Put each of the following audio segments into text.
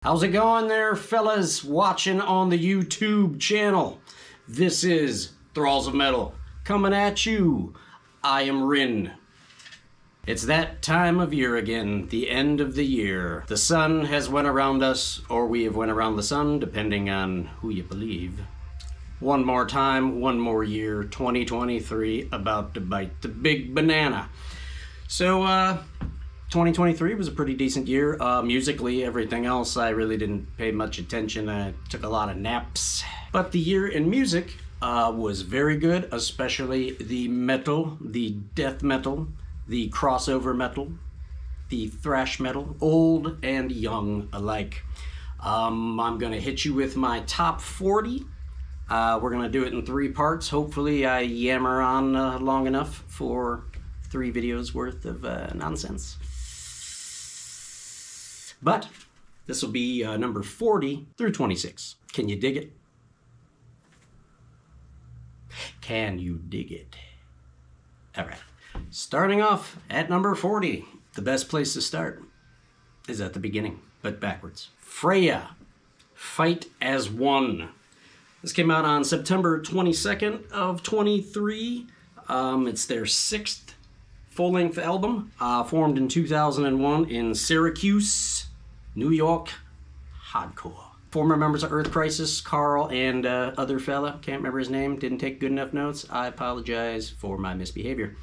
How's it going there, fellas watching on the YouTube channel? This is Thralls of Metal coming at you. I am Rin. It's that time of year again, the end of the year. The sun has went around us, or we have went around the sun, depending on who you believe. One more time, one more year, 2023, about to bite the big banana. So, 2023 was a pretty decent year. Musically, everything else, I really didn't pay much attention. I took a lot of naps. But the year in music was very good, especially the metal, the death metal, the crossover metal, the thrash metal, old and young alike. I'm gonna hit you with my top 40. We're gonna do it in 3 parts. Hopefully I yammer on long enough for 3 videos worth of nonsense. But this will be number 40 through 26. Can you dig it? Can you dig it? All right. Starting off at number 40. The best place to start is at the beginning, but backwards. Freya, Fight as One. This came out on September 22nd of 23. It's their 6th full-length album, formed in 2001 in Syracuse, New York, hardcore. Former members of Earth Crisis, Carl and other fella, can't remember his name, didn't take good enough notes. I apologize for my misbehavior.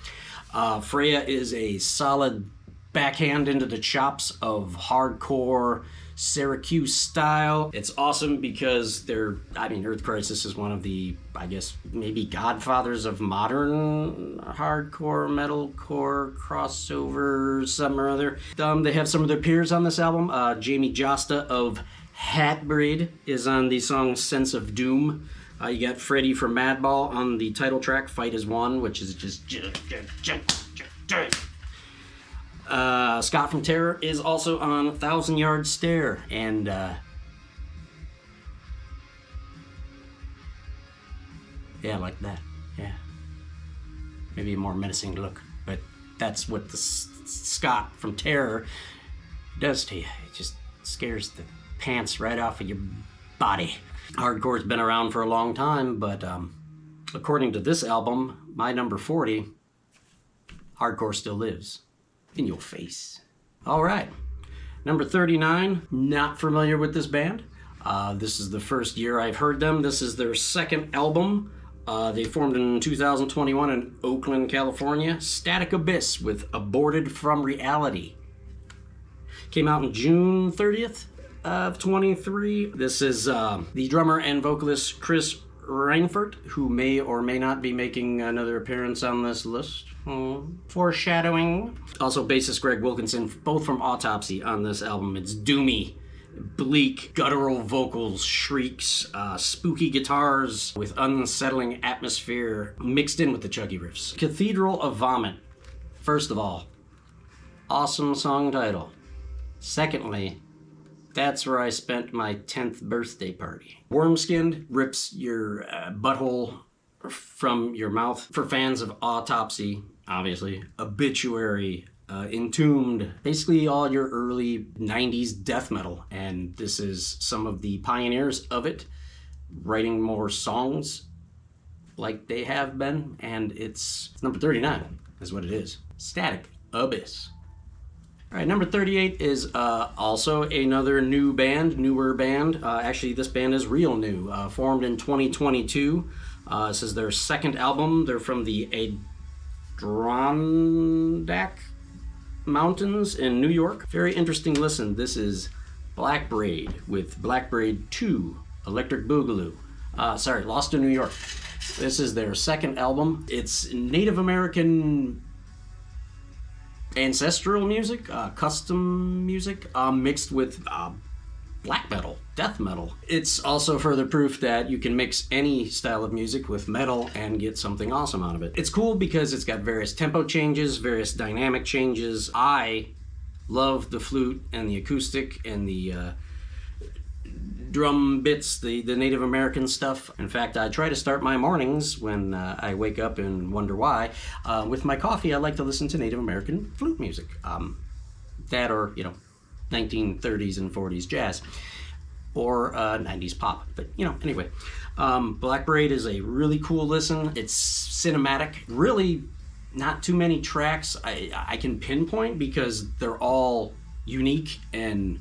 Freya is a solid backhand into the chops of hardcore Syracuse style. It's awesome because Earth Crisis is one of the, I guess, maybe godfathers of modern hardcore, metalcore, crossover, something or other. They have some of their peers on this album. Jamie Josta of Braid is on the song Sense of Doom. You got Freddie from Madball on the title track, Fight as One, which is just... Scott from Terror is also on 1,000 Yard Stare, and yeah, like that, yeah. Maybe a more menacing look, but that's what the Scott from Terror does to you. It just scares the pants right off of your body. Hardcore's been around for a long time, but according to this album, my number 40, hardcore still lives. In your face. All right, number 39, not familiar with this band. This is the first year I've heard them. This is their 2nd album. They formed in 2021 in Oakland, California. Static Abyss with Aborted from Reality. Came out on June 30th of 23. This is the drummer and vocalist Chris Reinfert, who may or may not be making another appearance on this list. Foreshadowing. Also bassist Greg Wilkinson, both from Autopsy on this album. It's doomy, bleak, guttural vocals, shrieks, spooky guitars with unsettling atmosphere mixed in with the chuggy riffs. Cathedral of Vomit. First of all, awesome song title. Secondly, that's where I spent my 10th birthday party. Wormskinned rips your butthole from your mouth. For fans of Autopsy, obviously, Obituary, Entombed, basically all your early 90s death metal. And this is some of the pioneers of it, writing more songs like they have been. And it's number 39 is what it is. Static Abyss. All right, number 38 is also another newer band. Actually, this band is real new. Formed in 2022. This is their 2nd album. They're from the Adirondack Mountains in New York. Very interesting listen. This is Black Braid with Black Braid 2, Electric Boogaloo. Lost in New York. This is their 2nd album. It's Native American ancestral music, custom music, mixed with black metal, death metal. It's also further proof that you can mix any style of music with metal and get something awesome out of it. It's cool because it's got various tempo changes, various dynamic changes. I love the flute and the acoustic and the drum bits, the Native American stuff. In fact, I try to start my mornings when I wake up and wonder why. With my coffee, I like to listen to Native American flute music. That or, 1930s and 40s jazz, or 90s pop. But you know, anyway, Black Braid is a really cool listen. It's cinematic. Really, not too many tracks I can pinpoint because they're all unique and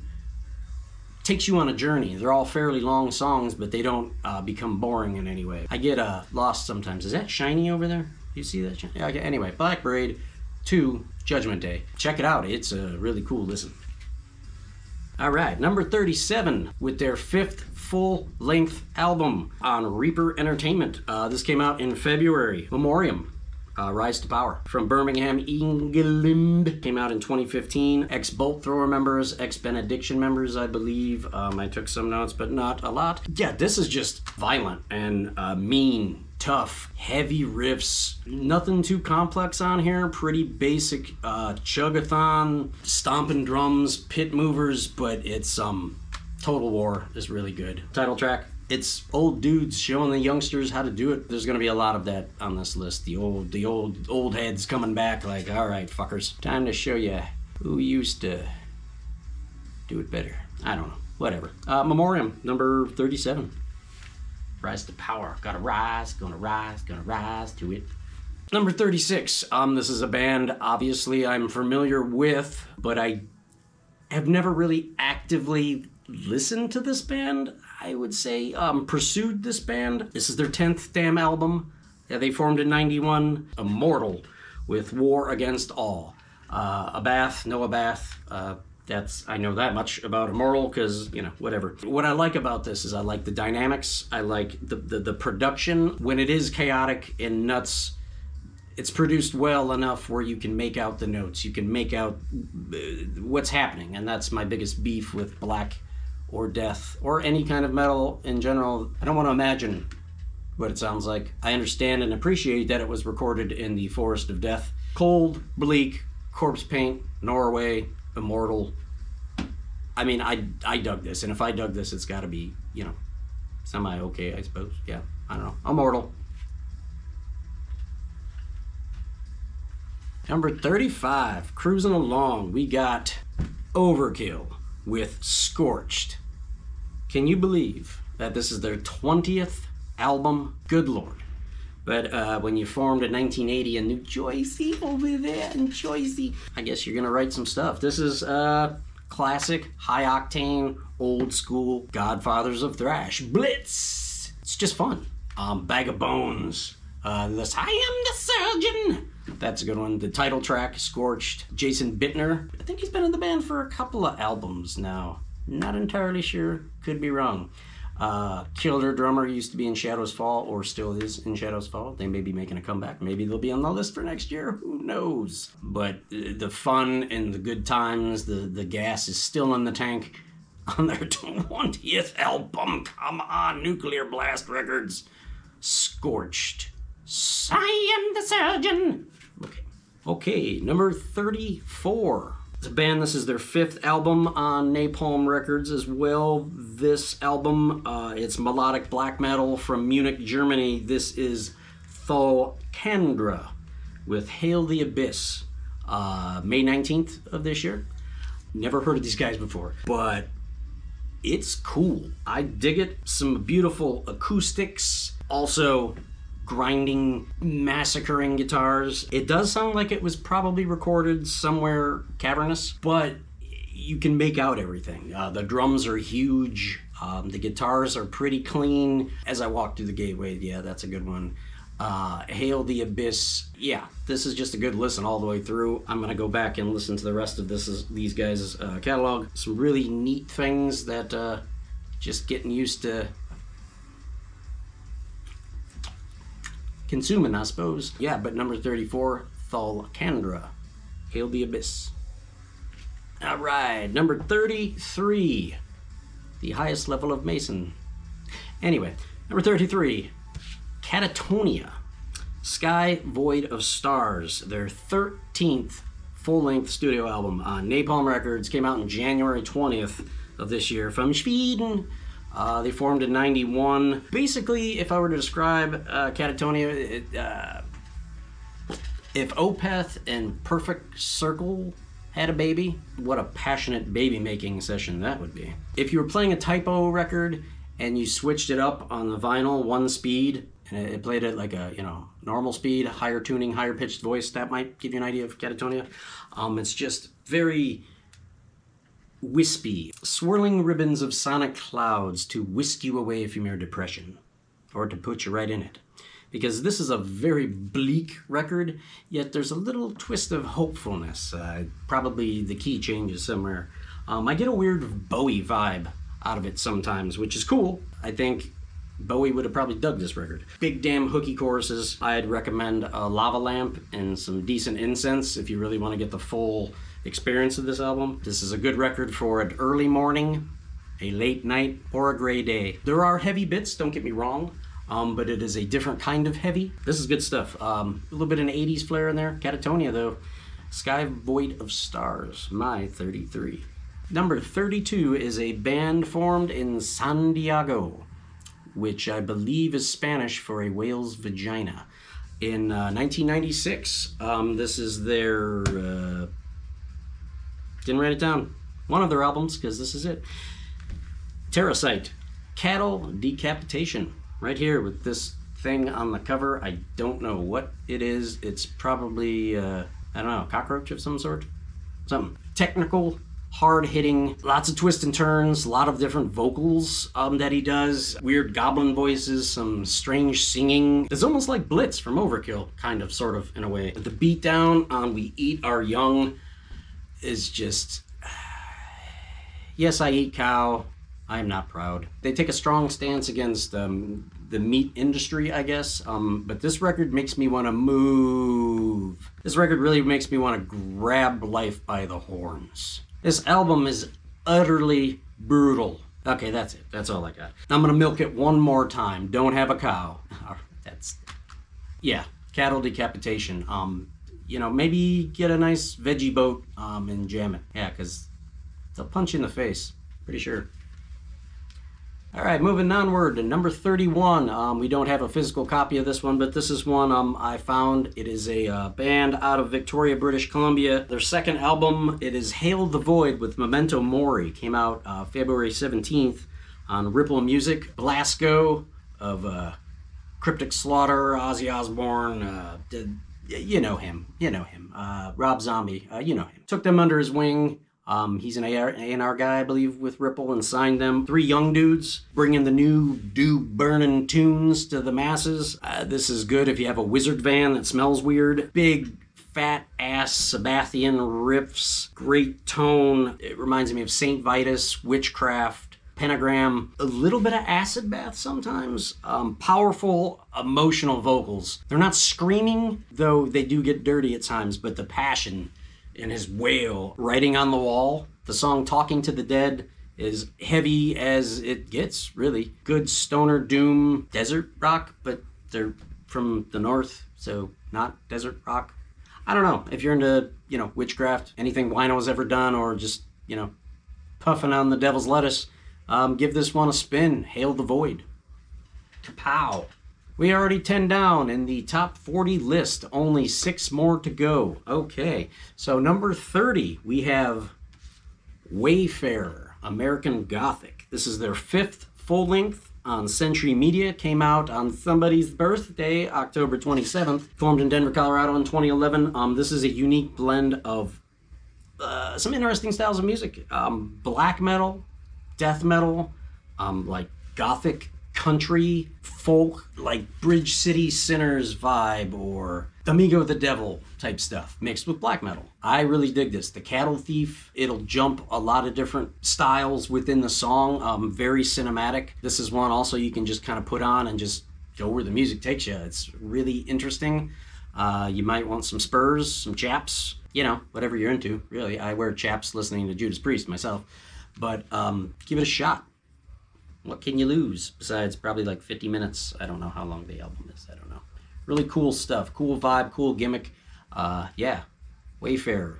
takes you on a journey. They're all fairly long songs, but they don't become boring in any way. I get lost sometimes. Is that shiny over there? You see that? Yeah, okay. Anyway, Black Braid 2 Judgment Day. Check it out. It's a really cool listen. All right, number 37 with their 5th full-length album on Reaper Entertainment. This came out in February. Memorium. Rise to Power. From Birmingham, England. Came out in 2015. Ex-Bolt Thrower members, ex-Benediction members, I believe. I took some notes, but not a lot. Yeah, this is just violent and mean, tough, heavy riffs. Nothing too complex on here. Pretty basic chug-a-thon, stomping drums, pit movers, but it's Total War is really good. Title track. It's old dudes showing the youngsters how to do it. There's gonna be a lot of that on this list. The old heads coming back like, all right, fuckers, time to show you who used to do it better. I don't know, whatever. Memorium, number 37. Rise to Power. Gotta rise, gonna rise to it. Number 36. This is a band obviously I'm familiar with, but I have never really actively listened to this band. I would say pursued this band. This is their 10th damn album. Yeah, they formed in 91. Immortal with War Against All. Abath, no Abath. I know that much about Immortal because, you know, whatever. What I like about this is I like the dynamics. I like the production. When it is chaotic and nuts, it's produced well enough where you can make out the notes. You can make out what's happening. And that's my biggest beef with black or death or any kind of metal in general. I don't want to imagine what it sounds like. I understand and appreciate that it was recorded in the Forest of Death. Cold, bleak, corpse paint, Norway, Immortal. I mean, I dug this, and if I dug this, it's got to be, you know, semi-okay, I suppose. Yeah, I don't know. Immortal. Number 35, cruising along, we got Overkill with Scorched. Can you believe that this is their 20th album? Good Lord. But when you formed in 1980 in New Jersey, over there in Jersey, I guess you're gonna write some stuff. This is classic, high-octane, old-school Godfathers of Thrash. Blitz! It's just fun. Bag of Bones. This I Am the Surgeon. That's a good one. The title track, Scorched. Jason Bittner. I think he's been in the band for a couple of albums now. Not entirely sure. Could be wrong. Killer drummer, used to be in Shadows Fall, or still is in Shadows Fall. They may be making a comeback. Maybe they'll be on the list for next year. Who knows? But the fun and the good times, the gas is still in the tank on their 20th album. Come on, Nuclear Blast Records. Scorched. I am the surgeon. Okay, number 34. It's a band, this is their 5th album on Napalm Records as well. This album, it's melodic black metal from Munich, Germany. This is Thalkandra with Hail the Abyss. May 19th of this year. Never heard of these guys before, but it's cool. I dig it. Some beautiful acoustics. Also, grinding, massacring guitars. It does sound like it was probably recorded somewhere cavernous, but you can make out everything. The drums are huge. The guitars are pretty clean. As I walk through the gateway, yeah, that's a good one. Hail the Abyss. Yeah, this is just a good listen all the way through. I'm gonna go back and listen to the rest of these guys' catalog. Some really neat things that just getting used to consuming, I suppose. Yeah, but number 34, Thalkandra, Hail the Abyss. All right, number 33, the highest level of Mason. Anyway, number 33, Catatonia, Sky Void of Stars, their 13th full-length studio album on Napalm Records. Came out on January 20th of this year from Sweden. They formed in 91. Basically, if I were to describe Catatonia, if Opeth and Perfect Circle had a baby, what a passionate baby making session that would be. If you were playing a typo record and you switched it up on the vinyl one speed, and it played at like a, you know, normal speed, higher tuning, higher pitched voice, that might give you an idea of Catatonia. It's just very wispy. Swirling ribbons of sonic clouds to whisk you away from your depression, or to put you right in it. Because this is a very bleak record, yet there's a little twist of hopefulness. Probably the key changes somewhere. I get a weird Bowie vibe out of it sometimes, which is cool. I think Bowie would have probably dug this record. Big damn hooky choruses. I'd recommend a lava lamp and some decent incense if you really want to get the full experience of this album. This is a good record for an early morning, a late night, or a gray day. There are heavy bits, don't get me wrong, but it is a different kind of heavy. This is good stuff. A little bit of an 80s flair in there. Catatonia though. Sky Void of Stars, my 33. Number 32 is a band formed in San Diego, which I believe is Spanish for a whale's vagina. In 1996, this is their, didn't write it down, one of their albums, because this is it. Terasite, Cattle Decapitation, right here with this thing on the cover. I don't know what it is. It's probably, I don't know, cockroach of some sort? Something. Technical, hard-hitting, lots of twists and turns, a lot of different vocals that he does, weird goblin voices, some strange singing. It's almost like Blitz from Overkill, kind of, sort of, in a way. The beatdown on We Eat Our Young is just, yes, I eat cow, I am not proud. They take a strong stance against the meat industry, I guess, but this record makes me want to move. This record really makes me want to grab life by the horns. This album is utterly brutal. Okay, that's it. That's all I got. I'm gonna milk it one more time. Don't have a cow. That's, yeah, Cattle Decapitation. You know, maybe get a nice veggie boat and jam it. Yeah, because they'll punch you in the face. Pretty sure. All right, moving onward to number 31. We don't have a physical copy of this one, but this is one I found. It is a band out of Victoria, British Columbia. Their second album, it is Hail the Void with Memento Mori. Came out February 17th on Ripple Music. Blasco of Cryptic Slaughter, Ozzy Osbourne, you know him. Rob Zombie, you know him. Took them under his wing. He's an A&R guy, I believe, with Ripple, and signed them. 3 young dudes bringing the new burning tunes to the masses. This is good if you have a wizard van that smells weird. Big, fat ass Sabbathian riffs, great tone. It reminds me of Saint Vitus, Witchcraft, Pentagram, a little bit of Acid Bath sometimes. Powerful, emotional vocals. They're not screaming, though they do get dirty at times, but the passion in his wail, Writing on the Wall. The song Talking to the Dead is heavy as it gets, really. Good stoner doom desert rock, but they're from the north, so not desert rock. I don't know, if you're into, you know, witchcraft, anything Wino's ever done, or just, you know, puffing on the devil's lettuce, give this one a spin. Hail the Void. Kapow. We are already 10 down in the top 40 list, only 6 more to go. Okay, so number 30, we have Wayfair, American Gothic. This is their 5th full length on Century Media. Came out on somebody's birthday, October 27th. Formed in Denver, Colorado in 2011. This is a unique blend of some interesting styles of music. Black metal, death metal, like Gothic, country, folk, like Bridge City Sinners vibe, or Amigo the Devil type stuff mixed with black metal. I really dig this. The Cattle Thief, it'll jump a lot of different styles within the song. Very cinematic. This is one also you can just kind of put on and just go where the music takes you. It's really interesting. You might want some spurs, some chaps, you know, whatever you're into, really. I wear chaps listening to Judas Priest myself, but give it a shot. What can you lose besides probably like 50 minutes? I don't know how long the album is. I don't know. Really cool stuff. Cool vibe, cool gimmick. Yeah. Wayfair.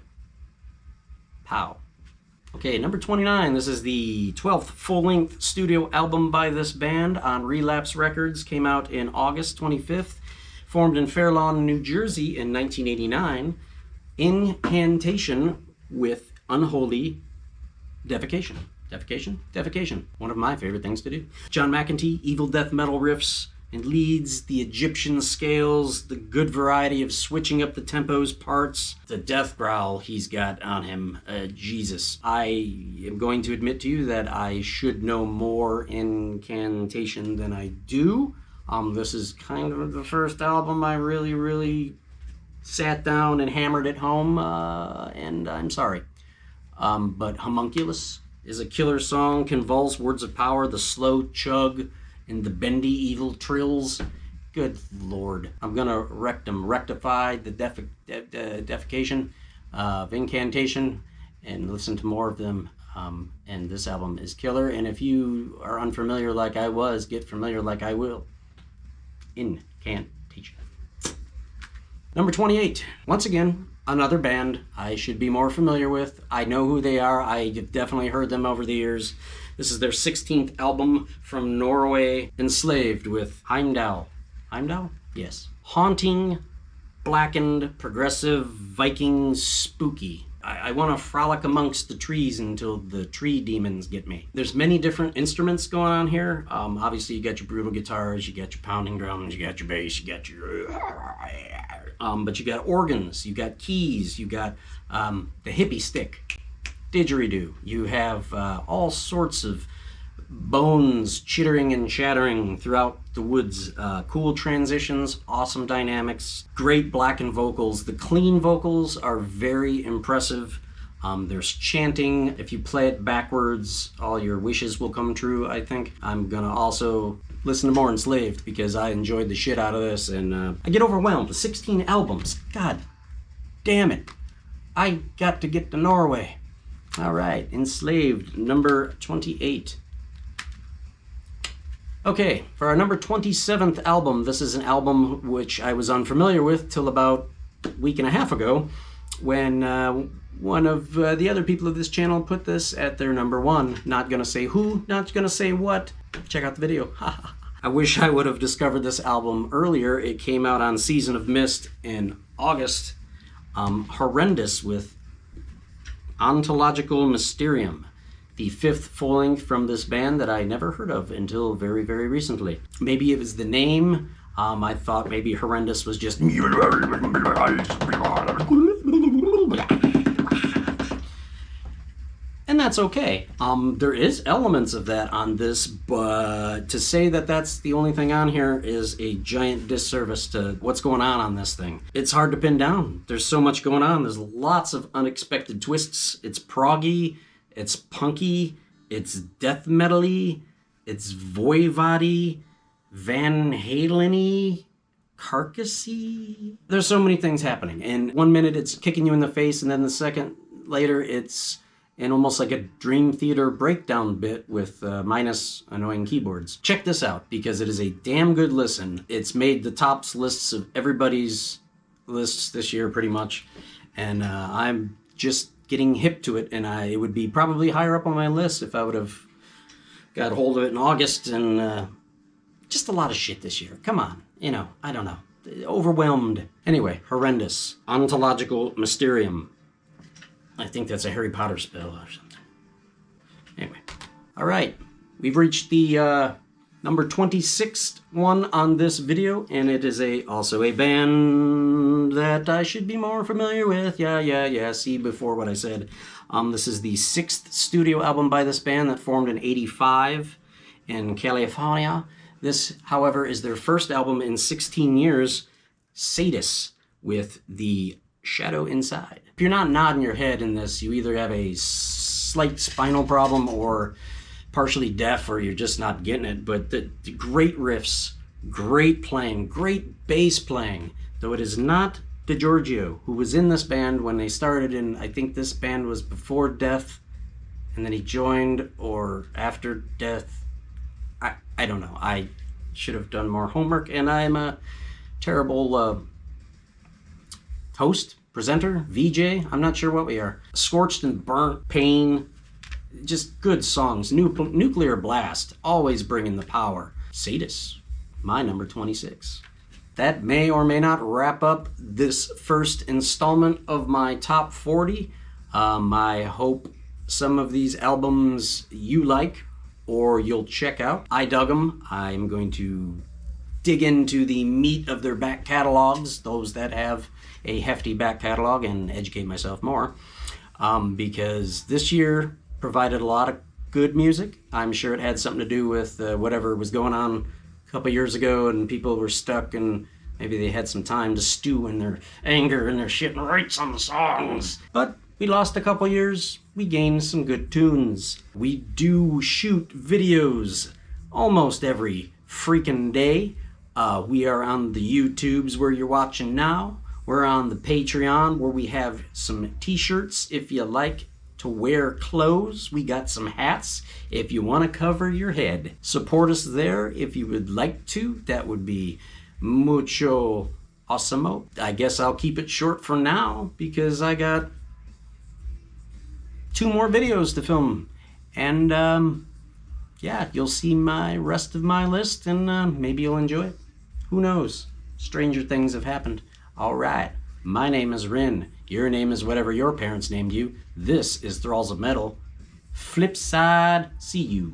Pow. Okay, number 29. This is the 12th full-length studio album by this band on Relapse Records. Came out in August 25th. Formed in Fair Lawn, New Jersey in 1989. Incantation with unholy defecation. Defecation. One of my favorite things to do. John McEntee, evil death metal riffs and leads, the Egyptian scales, the good variety of switching up the tempos, parts, the death growl he's got on him. Jesus. I am going to admit to you that I should know more Incantation than I do. This is kind of the first album I really sat down and hammered at home, and I'm sorry. But Homunculus is a killer song. Convulse, Words of Power, the slow chug, and the bendy evil trills. Good lord. I'm gonna rectify the defecation of Incantation and listen to more of them. And this album is killer. And if you are unfamiliar like I was, get familiar like I will. Incantation. Number 28. Once again, another band I should be more familiar with. I know who they are. I've definitely heard them over the years. This is their 16th album from Norway, Enslaved, with Heimdall. Heimdall? Yes. Haunting, blackened, progressive, Viking, spooky. I want to frolic amongst the trees until the tree demons get me. There's many different instruments going on here. Obviously, you got your brutal guitars, you got your pounding drums, you got your bass, you got your... but you got organs, you got keys, you got the hippie stick, didgeridoo. You have all sorts of bones chittering and chattering throughout the woods. Cool transitions, awesome dynamics, great blackened vocals. The clean vocals are very impressive. There's chanting. If you play it backwards, all your wishes will come true, I think. I'm gonna also listen to more Enslaved because I enjoyed the shit out of this, and I get overwhelmed with 16 albums. God damn it. I got to get to Norway. All right, Enslaved, number 28. Okay, for our number 27th album, this is an album which I was unfamiliar with till about a week and a half ago, when one of the other people of this channel put this at their number 1. Not gonna say who, not gonna say what. Check out the video. I wish I would have discovered this album earlier. It came out on Season of Mist in August. Horrendous with Ontological Mysterium, the 5th full-length from this band that I never heard of until very recently. Maybe it was the name. I thought maybe Horrendous was just... And that's okay. There is elements of that on this, but to say that that's the only thing on here is a giant disservice to what's going on this thing. It's hard to pin down. There's so much going on. There's lots of unexpected twists. It's proggy, it's punky, it's death metal-y, it's voivody, Van Halen-y, carcassy. There's so many things happening. And 1 minute it's kicking you in the face, and then the second later it's in almost like a Dream Theater breakdown bit with minus annoying keyboards. Check this out, because it is a damn good listen. It's made the tops lists of everybody's lists this year, pretty much. And I'm just getting hip to it, and it would be probably higher up on my list if I would have got hold of it in August. And just a lot of shit this year. Come on, you know, I don't know. Overwhelmed. Anyway, Horrendous. Ontological Mysterium. I think that's a Harry Potter spell or something. Anyway. All right. We've reached the number 26th one on this video, and it is also a band that I should be more familiar with. Yeah. See before what I said. This is the 6th studio album by this band that formed in '85 in California. This, however, is their first album in 16 years, Sadis, with the Shadow Inside. If you're not nodding your head in this, you either have a slight spinal problem or partially deaf, or you're just not getting it. But the great riffs, great playing, great bass playing, though it is not DiGiorgio, who was in this band when they started, and I think this band was before Death, and then he joined, or after Death. I don't know. I should have done more homework, and I'm a terrible host, presenter, VJ. I'm not sure what we are. Scorched and Burnt, Pain, just good songs. Nuclear Blast, always bringing the power. Sadis, my number 26. That may or may not wrap up this first installment of my top 40. I hope some of these albums you like or you'll check out. I dug them. I'm going to dig into the meat of their back catalogs, those that have a hefty back catalog, and educate myself more. Because this year provided a lot of good music. I'm sure it had something to do with whatever was going on a couple years ago, and people were stuck, and maybe they had some time to stew in their anger and their shit and write some songs. But we lost a couple years, we gained some good tunes. We do shoot videos almost every freaking day. We are on the YouTubes where you're watching now. We're on the Patreon where we have some t-shirts if you like to wear clothes. We got some hats if you want to cover your head. Support us there if you would like to. That would be mucho awesome. I guess I'll keep it short for now because I got 2 more videos to film. And yeah, you'll see my rest of my list and maybe you'll enjoy it. Who knows? Stranger things have happened. All right, my name is Rin. Your name is whatever your parents named you. This is Thralls of Metal. Flip side, see you.